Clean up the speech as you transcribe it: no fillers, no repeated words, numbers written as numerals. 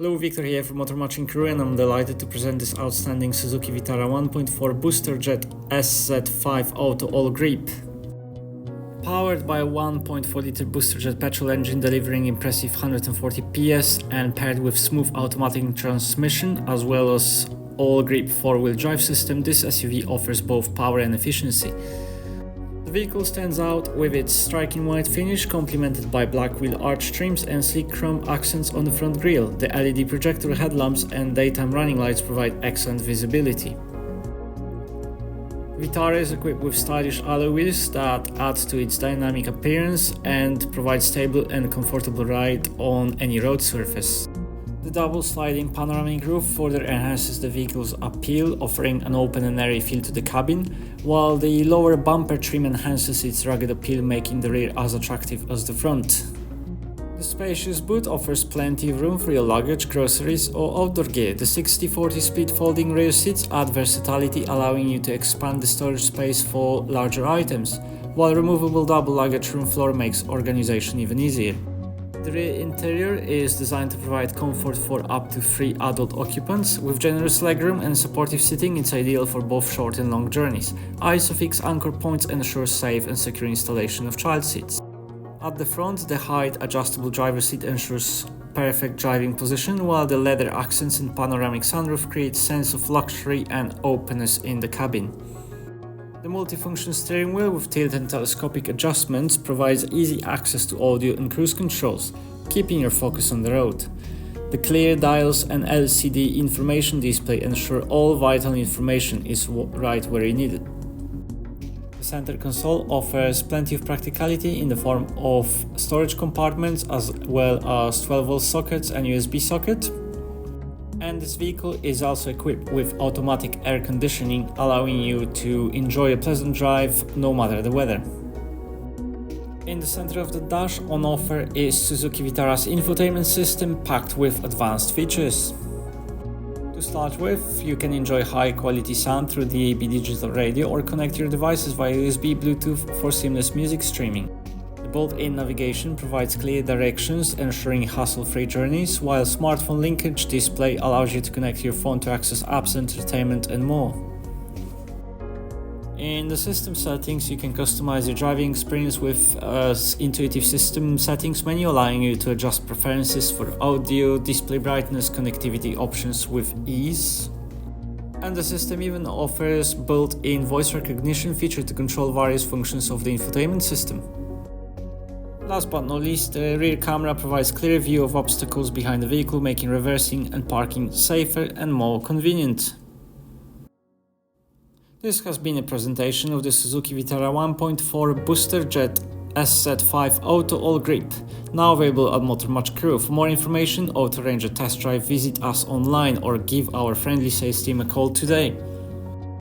Hello, Victor here from Motor Crewe, and I'm delighted to present this outstanding Suzuki Vitara 1.4 Boosterjet SZ5 Auto ALLGRIP. Powered by a 1.4 Boosterjet petrol engine delivering impressive 140 PS and paired with smooth automatic transmission as well as ALLGRIP 4-wheel drive system, this SUV offers both power and efficiency. The vehicle stands out with its striking white finish complemented by black wheel arch trims and sleek chrome accents on the front grille. The LED projector headlamps and daytime running lights provide excellent visibility. Vitara is equipped with stylish alloy wheels that add to its dynamic appearance and provide stable and comfortable ride on any road surface. The double sliding panoramic roof further enhances the vehicle's appeal, offering an open and airy feel to the cabin, while the lower bumper trim enhances its rugged appeal, making the rear as attractive as the front. The spacious boot offers plenty of room for your luggage, groceries or outdoor gear. The 60/40 split folding rear seats add versatility, allowing you to expand the storage space for larger items, while removable double luggage room floor makes organization even easier. The rear interior is designed to provide comfort for up to 3 adult occupants. With generous legroom and supportive seating, it's ideal for both short and long journeys. ISOFIX anchor points ensure safe and secure installation of child seats. At the front, the height adjustable driver's seat ensures perfect driving position, while the leather accents and panoramic sunroof create a sense of luxury and openness in the cabin. The multifunction steering wheel with tilt and telescopic adjustments provides easy access to audio and cruise controls, keeping your focus on the road. The clear dials and LCD information display ensure all vital information is right where you need it. The center console offers plenty of practicality in the form of storage compartments as well as 12-volt sockets and USB socket. And this vehicle is also equipped with automatic air conditioning, allowing you to enjoy a pleasant drive no matter the weather. In the center of the dash, on offer is Suzuki Vitara's infotainment system packed with advanced features. To start with, you can enjoy high-quality sound through the DAB digital radio or connect your devices via USB Bluetooth for seamless music streaming. The built-in navigation provides clear directions, ensuring hassle-free journeys, while smartphone linkage display allows you to connect your phone to access apps, entertainment and more. In the system settings, you can customize your driving experience with intuitive system settings menu, allowing you to adjust preferences for audio, display brightness, connectivity options with ease. And the system even offers built-in voice recognition feature to control various functions of the infotainment system. Last but not least, the rear camera provides clear view of obstacles behind the vehicle, making reversing and parking safer and more convenient. This has been a presentation of the Suzuki Vitara 1.4 Boosterjet SZ5 Auto ALLGRIP, now available at Motor Crewe. For more information or to arrange a test drive, visit us online or give our friendly sales team a call today.